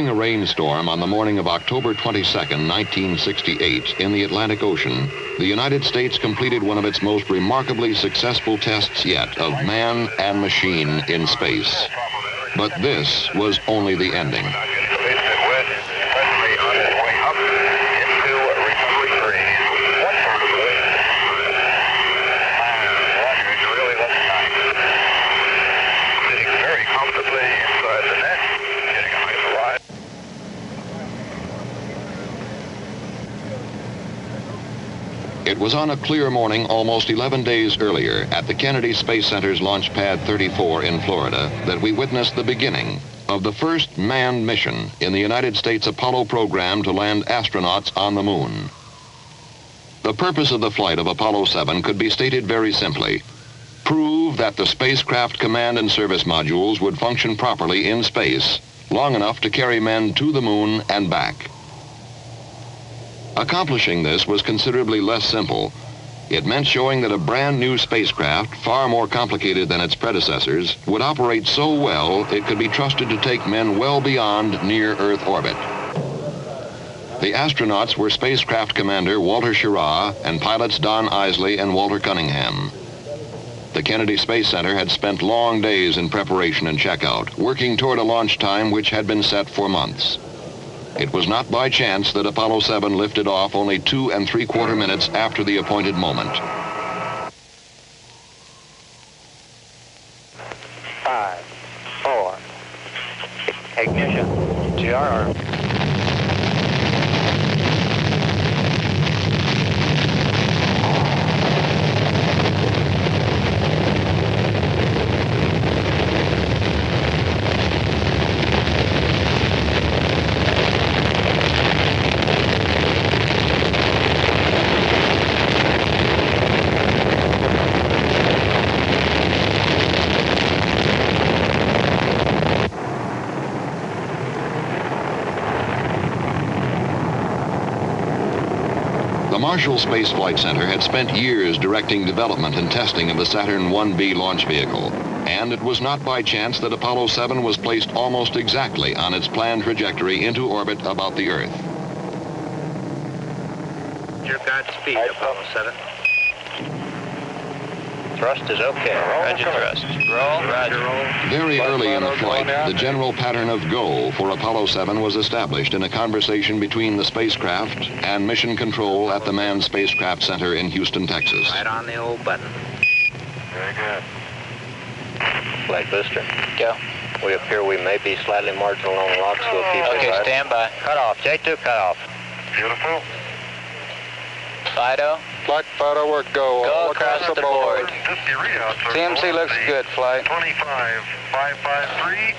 During a rainstorm on the morning of October 22nd, 1968, in the Atlantic Ocean, the United States completed one of its most remarkably successful tests yet of man and machine in space. But this was only the ending. It was on a clear morning almost 11 days earlier at the Kennedy Space Center's Launch Pad 34 in Florida that we witnessed the beginning of the first manned mission in the United States Apollo program to land astronauts on the moon. The purpose of the flight of Apollo 7 could be stated very simply: prove that the spacecraft command and service modules would function properly in space long enough to carry men to the moon and back. Accomplishing this was considerably less simple. It meant showing that a brand new spacecraft, far more complicated than its predecessors, would operate so well it could be trusted to take men well beyond near-Earth orbit. The astronauts were spacecraft commander Walter Schirra and pilots Donn Eisele and Walter Cunningham. The Kennedy Space Center had spent long days in preparation and checkout, working toward a launch time which had been set for months. It was not by chance that Apollo 7 lifted off only 2 3/4 minutes after the appointed moment. 5, 4, ignition, GRR. The Marshall Space Flight Center had spent years directing development and testing of the Saturn 1B launch vehicle, and it was not by chance that Apollo 7 was placed almost exactly on its planned trajectory into orbit about the Earth. Your Godspeed, Apollo 7. Thrust is okay. Roger thrust. Roll, roger. Very early in the flight, the general pattern of go for Apollo 7 was established in a conversation between the spacecraft and mission control at the Manned Spacecraft Center in Houston, Texas. Right on the old button. Very good. Flight booster. Go. We appear we may be slightly marginal on LOX. We'll keep it. Okay, stand by. Cut off. J2, cut off. Beautiful. Fido. Flight photo, we're go. Go across the board. TMC looks good, flight. 25,553.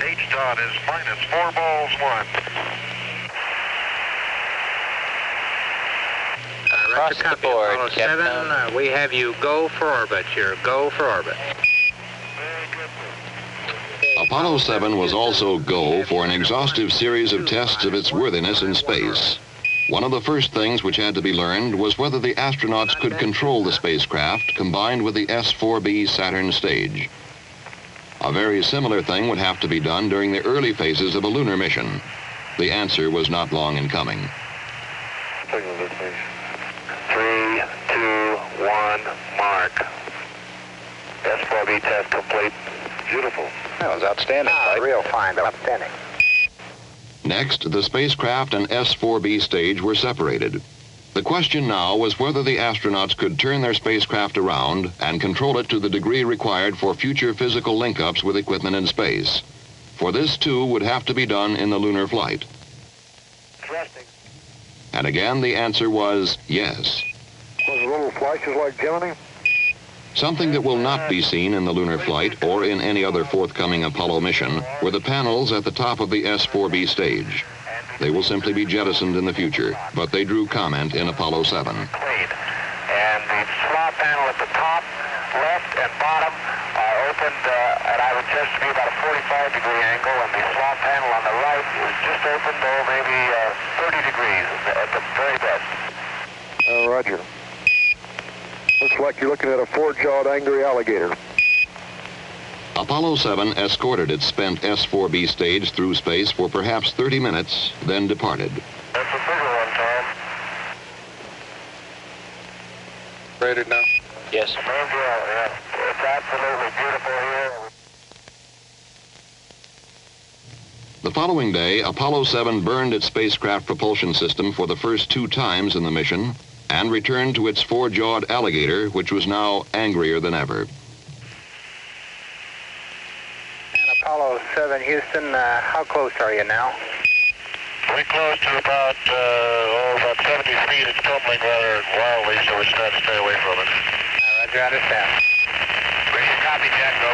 H dot is minus 4 balls 1. Across the board, Apollo 7, we have you go for orbit here. Go for orbit. Apollo 7 was also go for an exhaustive series of tests of its worthiness in space. One of the first things which had to be learned was whether the astronauts could control the spacecraft combined with the S-4B Saturn stage. A very similar thing would have to be done during the early phases of a lunar mission. The answer was not long in coming. 3, 2, 1, mark. S-4B test complete. Beautiful. That was outstanding. Real fine, outstanding. Next, the spacecraft and S-4B stage were separated. The question now was whether the astronauts could turn their spacecraft around and control it to the degree required for future physical link-ups with equipment in space. For this, too, would have to be done in the lunar flight. Thrusting. And again, the answer was yes. Was it little flashes like Gemini? Something that will not be seen in the lunar flight or in any other forthcoming Apollo mission were the panels at the top of the S-4B stage. They will simply be jettisoned in the future, but they drew comment in Apollo 7. And the slot panel at the top, left, and bottom are opened at I would just be about a 45-degree angle, and the slot panel on the right is just opened maybe 30 degrees at the very best. Roger. Looks like you're looking at a 4-jawed angry alligator. Apollo 7 escorted its spent S-4B stage through space for perhaps 30 minutes, then departed. That's a bigger one, Tom. Rated now? Yes. Yeah. It's absolutely beautiful here. The following day, Apollo 7 burned its spacecraft propulsion system for the first 2 times in the mission and returned to its 4-jawed alligator, which was now angrier than ever. And Apollo 7, Houston, how close are you now? We're close to about 70 feet. It's tumbling rather wildly, so we're trying to stay away from it. Roger, understand. Ready to copy, Jack, go.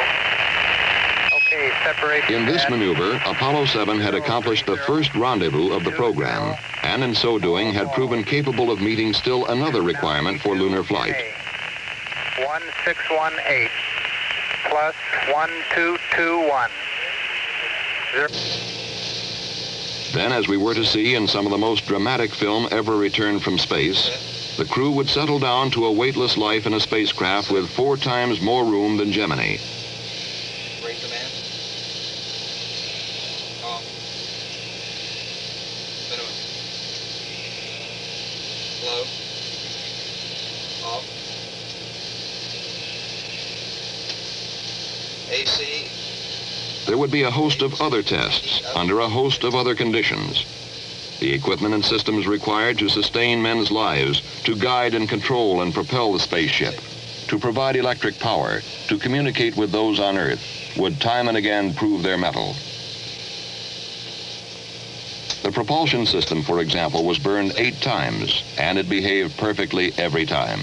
Okay, separation. In this maneuver, Apollo 7 had accomplished the first rendezvous of the program, and in so doing had proven capable of meeting still another requirement for lunar flight. 1618 plus 1221. Then, as we were to see in some of the most dramatic film ever returned from space, the crew would settle down to a weightless life in a spacecraft with 4 times more room than Gemini. Bring command. Off. Minimum. Low. Off. AC. There would be a host of other tests under a host of other conditions. The equipment and systems required to sustain men's lives, to guide and control and propel the spaceship, to provide electric power, to communicate with those on Earth, would time and again prove their mettle. The propulsion system, for example, was burned 8 times, and it behaved perfectly every time.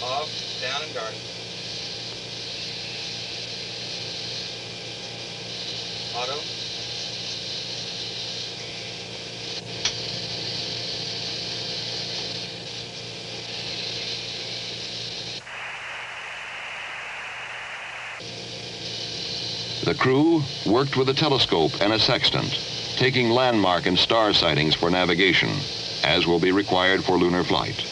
Off, down and guarded. Auto. The crew worked with a telescope and a sextant, taking landmark and star sightings for navigation, as will be required for lunar flight.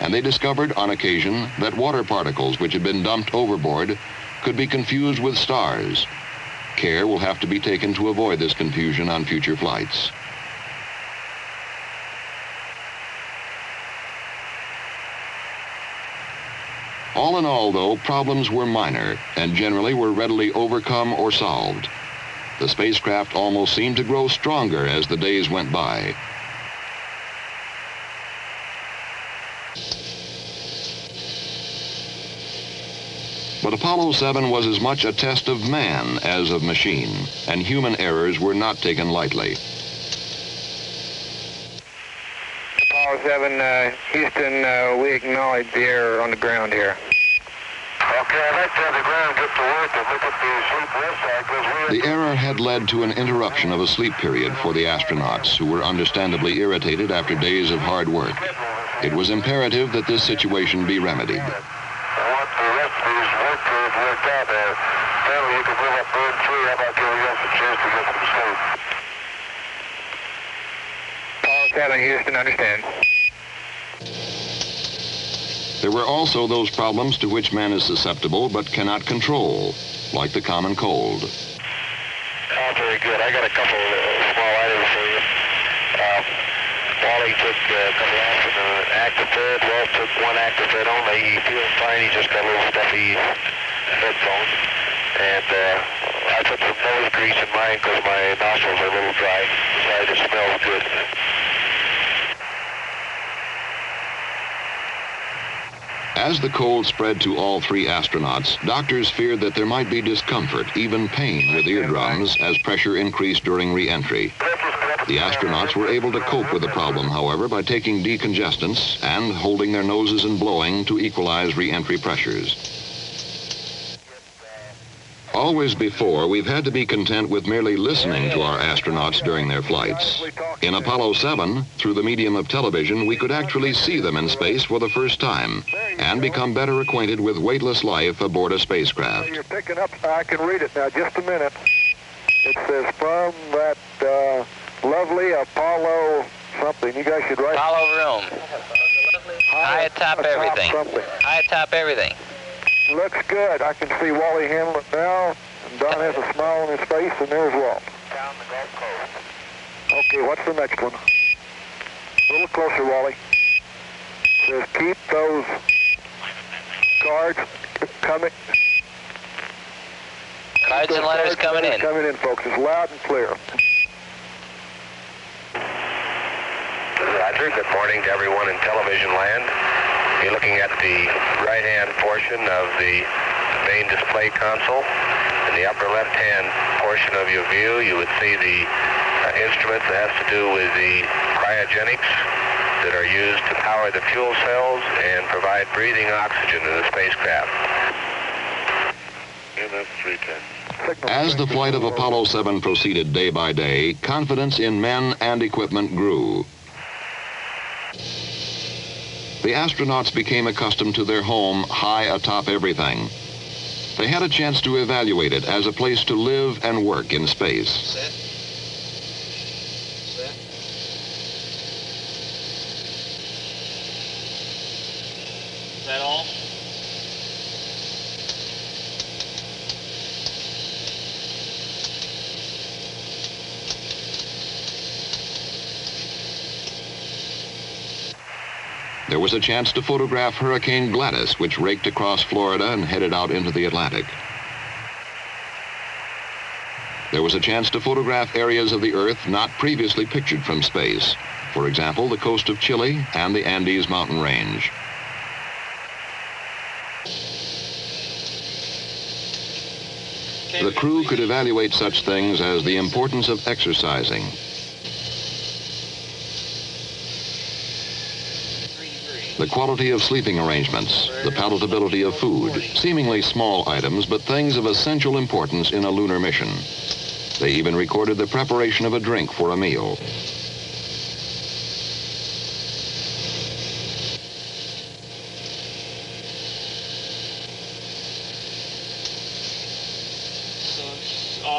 And they discovered on occasion that water particles which had been dumped overboard could be confused with stars. Care will have to be taken to avoid this confusion on future flights. All in all, though, problems were minor and generally were readily overcome or solved. The spacecraft almost seemed to grow stronger as the days went by. But Apollo 7 was as much a test of man as of machine, and human errors were not taken lightly. Apollo 7, Houston, we acknowledge the error on the ground here. Okay, I'd like to have the ground get to work and look at the sleep rest cycles. The error had led to an interruption of a sleep period for the astronauts, who were understandably irritated after days of hard work. It was imperative that this situation be remedied. I want the rest of these work periods worked out there. Apparently you can move up burn 3. How about giving us a chance to get some sleep? Apollo 7, Houston, understand. There were also those problems to which man is susceptible but cannot control, like the common cold. Oh, very good. I got a couple small items for you. Wally took a couple ounces of Actifed. Walt took 1 Actifed only. He feels fine. He just got a little stuffy headphones. And I put some nose grease in mine because my nostrils are a little dry. Besides, it smells good. As the cold spread to all 3 astronauts, doctors feared that there might be discomfort, even pain, with eardrums as pressure increased during re-entry. The astronauts were able to cope with the problem, however, by taking decongestants and holding their noses and blowing to equalize re-entry pressures. Always before, we've had to be content with merely listening to our astronauts during their flights. In Apollo 7, through the medium of television, we could actually see them in space for the first time and become better acquainted with weightless life aboard a spacecraft. You're picking up, I can read it now, just a minute. It says from that lovely Apollo something. You guys should write. Apollo room. High atop everything. High atop everything. Looks good. I can see Wally Hamlin now. And Don has a smile on his face, and there's Walt. Down the Gulf Coast. Okay, what's the next one? A little closer, Wally. Says keep those cards coming. Cards and letters coming in. Coming in, folks. It's loud and clear. Roger. Good morning to everyone in television land. You're looking at the right-hand portion of the main display console. In the upper left-hand portion of your view, you would see the instrument that has to do with the cryogenics that are used to power the fuel cells and provide breathing oxygen to the spacecraft. EMS 310. As the flight of Apollo 7 proceeded day by day, confidence in men and equipment grew. The astronauts became accustomed to their home high atop everything. They had a chance to evaluate it as a place to live and work in space. Set. Set. Is that all? There was a chance to photograph Hurricane Gladys, which raked across Florida and headed out into the Atlantic. There was a chance to photograph areas of the Earth not previously pictured from space. For example, the coast of Chile and the Andes mountain range. The crew could evaluate such things as the importance of exercising, the quality of sleeping arrangements, the palatability of food, seemingly small items, but things of essential importance in a lunar mission. They even recorded the preparation of a drink for a meal.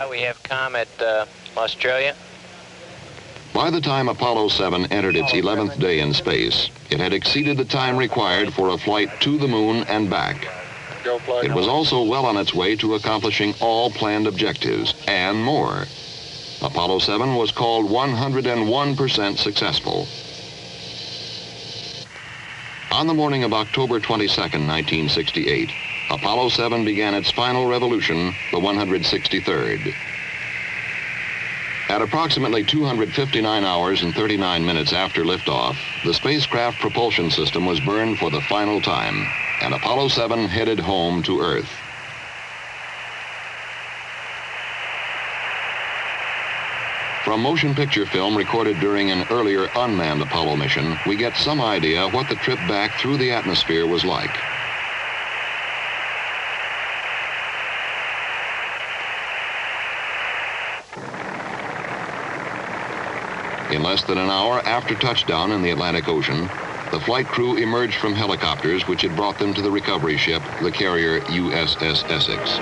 We have Comet Australia. By the time Apollo 7 entered its 11th day in space, it had exceeded the time required for a flight to the moon and back. It was also well on its way to accomplishing all planned objectives and more. Apollo 7 was called 101% successful. On the morning of October 22nd, 1968, Apollo 7 began its final revolution, the 163rd. At approximately 259 hours and 39 minutes after liftoff, the spacecraft propulsion system was burned for the final time, and Apollo 7 headed home to Earth. From motion picture film recorded during an earlier unmanned Apollo mission, we get some idea what the trip back through the atmosphere was like. In less than an hour after touchdown in the Atlantic Ocean, the flight crew emerged from helicopters which had brought them to the recovery ship, the carrier USS Essex.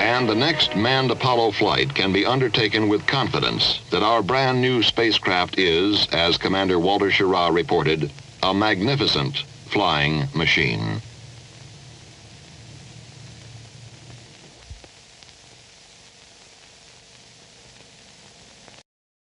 And the next manned Apollo flight can be undertaken with confidence that our brand new spacecraft is, as Commander Walter Schirra reported, a magnificent flying machine.